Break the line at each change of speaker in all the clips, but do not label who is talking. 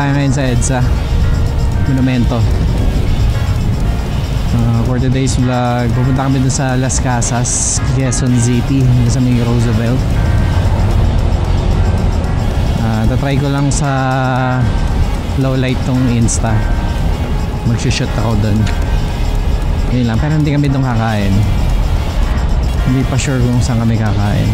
tayo ngayon sa EDSA Monumento. For today's vlog, pupunta kami dun sa Las Casas, Quezon City, sa may Roosevelt. Tatry ko lang sa low light tong Insta. Mag-shoot ako dun. Yun lang, pero hindi kami dun kakain. Hindi pa sure kung saan kami kakain.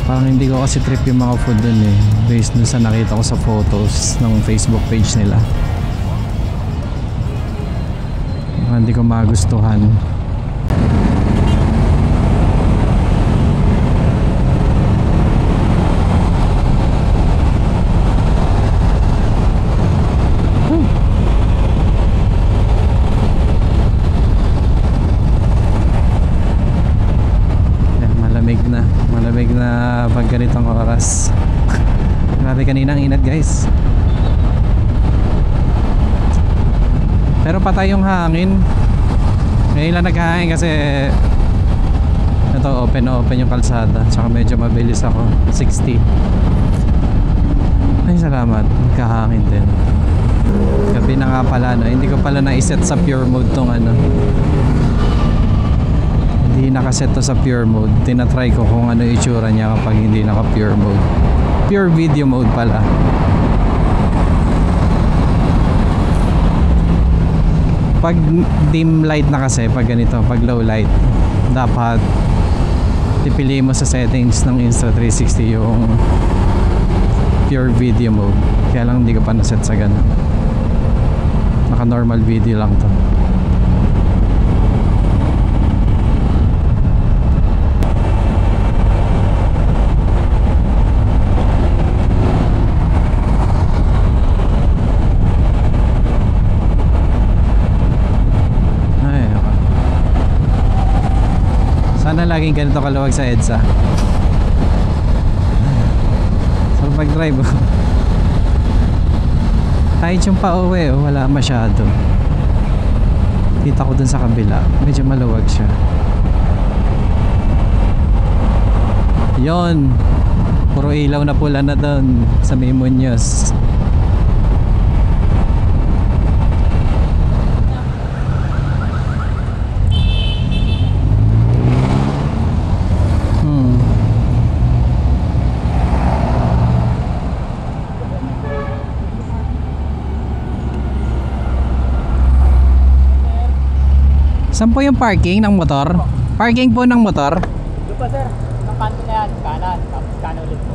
Parang hindi ko kasi trip yung mga food dun eh, based dun sa nakita ko sa photos ng Facebook page nila. Hindi ko magustuhan. Malamig na pag ganitong oras. Grabe kanina ang inat guys. Pero patay yung hangin. Ngayon lang naghahangin kasi ito open yung kalsada. Tsaka medyo mabilis ako, 60. Ay salamat, kahangin din. Gabi na nga pala no? Hindi ko pala na-set sa pure mode tong ano. Hindi nakaset to sa pure mode. Tinatry ko kung ano itsura niya kapag hindi naka pure mode. Pure video mode pala. Pag dim light na kasi, pag ganito, pag low light, dapat pipiliin mo sa settings ng Insta360 yung pure video mode. Kaya lang hindi ko pa naset sa ganun. Naka normal video lang to. Sana laging ganito kaluwag sa EDSA. So pag drive kahit yung pauwi wala masyado. Kita ko dun sa kabila medyo maluwag siya. Yon, puro ilaw na pula na dun sa may Muñoz. Saan po yung parking ng motor? Parking po ng motor?
Doon pa sir, ng kanto na yan, kanan, tapos kanan ulit po.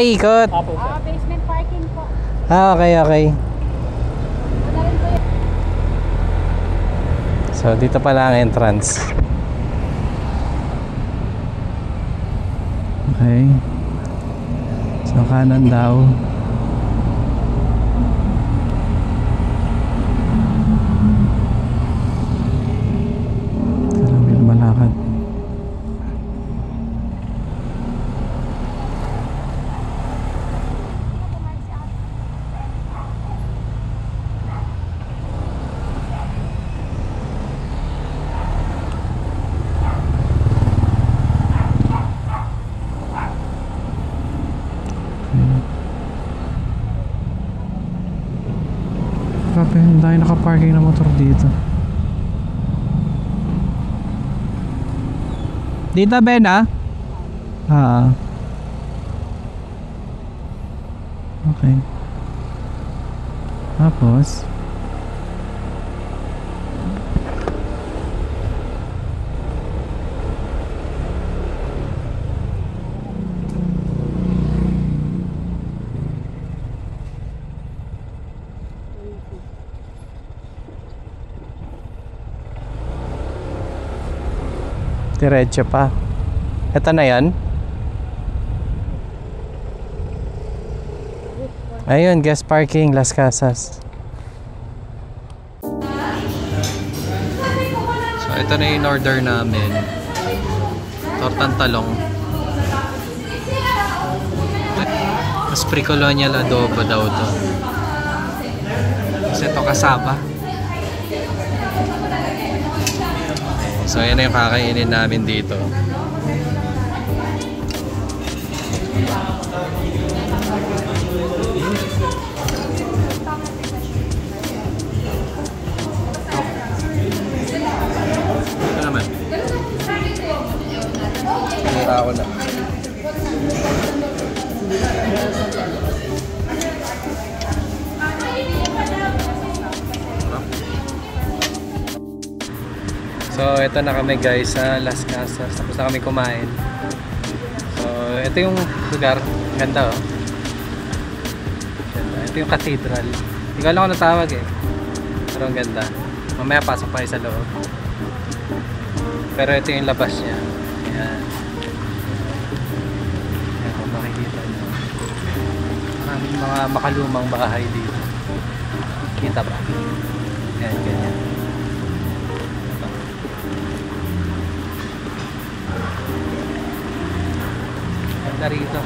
Ikot.
Opo sir.
Basement parking po.
Okay.
Wala rin po yun.
So dito pala ang entrance. Okay. So kanan daw. Malakad. Grabe, hindi tayo nakaparking na motor dito. Dito Ben okay. Tapos diretso pa. Ito na yan. Ayun, guest parking, Las Casas. So, ito na yung order namin. Tortang talong. Mas pre-colonial adobo daw to. Kasi ito kasama. So ayan na yung kakainin namin dito. Ito naman. Hira ako na. So, ito na kami guys sa Las Casas. Tapos na kami kumain. So, ito yung lugar. Ganda oh. Ganda. Ito yung cathedral. Hindi ko alam kung natawag eh. Pero ang ganda. Mamaya pasok pa sa loob. Pero ito yung labas niya. Ayan. Ayan kung makikita nyo. Maraming mga makalumang bahay dito. Kita ba? Ayan, ganyan. Ganda rito.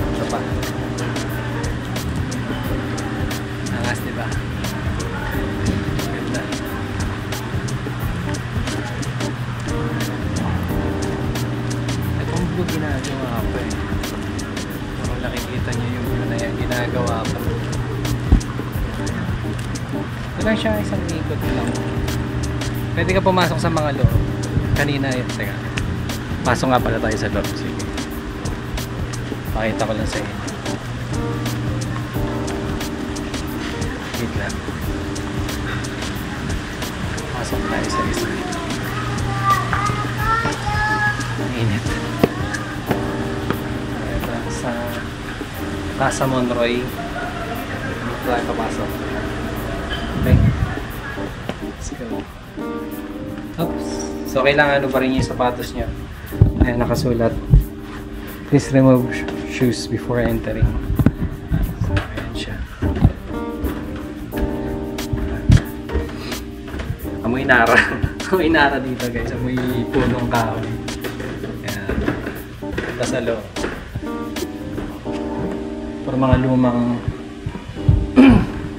Ito pa. Angas, diba? Ganda. Itong blue ginagawa pa eh. Kung nakikita nyo yung blue na yan, ginagawa pa. Ito lang siya, isang ikot lang. Pwede ka pumasok sa mga loob. Kanina yun, teka. Pasok nga pala tayo sa loob. Sige. Pakita ko lang sa inyo. Wait lang. Pasok tayo sa isa. Init. Ito sa Casa Monroy. Dito tayo papasok. Okay. Let's go. Oops. So kailangan ano pa rin yung sapatos niya. Ayan, nakasulat. Please remove shoes before entering. So, ayan siya. Amoy nara. Amoy nara dito guys. Amoy punong kahoy. Ayan. Ito sa loob. Para mga lumang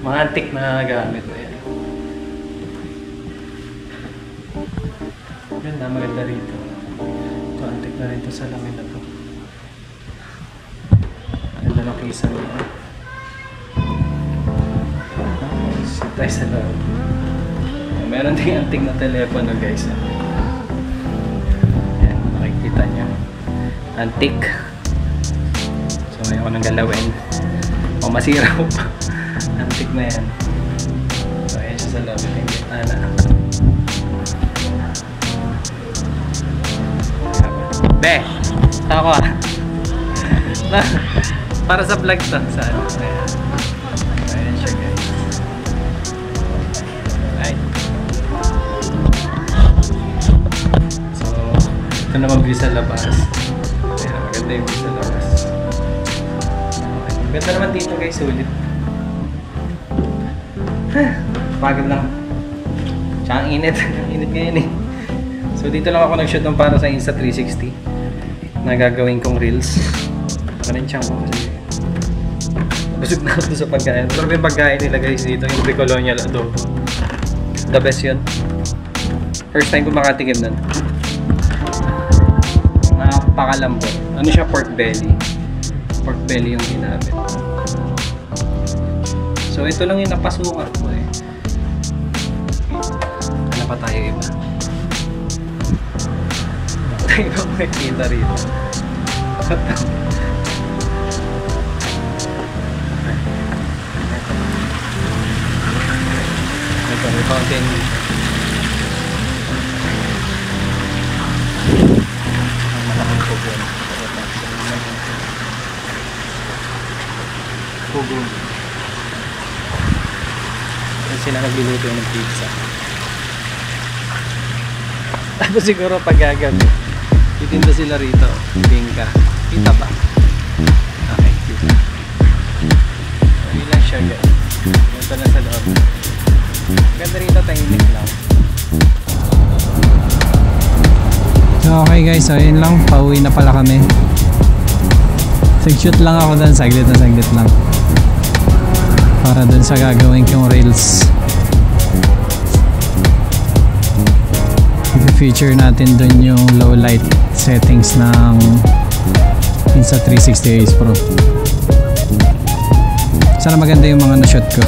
mga antique na gamit. Ayan. Ganda, maganda rito. Ito, antik na rin ito sa lamin na to. Ganda ng kisa niya. Sit tayo sa loob. Meron din antik na telepono guys. Ayan, makikita niyo. Antik. So, ngayon ko nang galawin. O masira ko pa. Antik na yan. So, ayan siya sa loob. Ito yung bitana. Be, ako ah. Para sa vlog to. Saan? Ayan siya guys. Right. So, ito naman view sa labas. Ayan, maganda yung view sa labas. Okay. Ganda naman dito guys, sulit. Pagod lang. Tsaka ang init. Ang init ngayon eh. So dito lang ako nag-shoot ng para sa Insta360 na gagawin kong reels. Kanin siyang mo kasi busog na ako sa pagkain. Pero yung pagkain nila guys dito, yung Pre-Colonial adobo. The best yun. First time ko makatikim nun. Napakalambot. Ano siya? Pork belly. Pork belly yung ginamit. So ito lang yung napasukan ko eh. Ano pa tayo iba? Tayo ba makikita rito? Ito, may fountain dito. Ang malaking pugon. Pugon. Kasi sila nagluluto ng pizza. Tapos siguro pag gagabi, titinda sila rito. Bingka. Kita ba? Okay, kita. Hindi lang siya guys. Ito na sa loob. Ganda rito, tahimik lang. So okay guys, so yun lang. Pauwi na pala kami. Sig-shoot lang ako dun. Saglit lang. Para dun sa gagawin kong reels. I-feature natin dun yung low light settings ng Insta360 Ace Pro. Sana maganda yung mga na-shoot ko.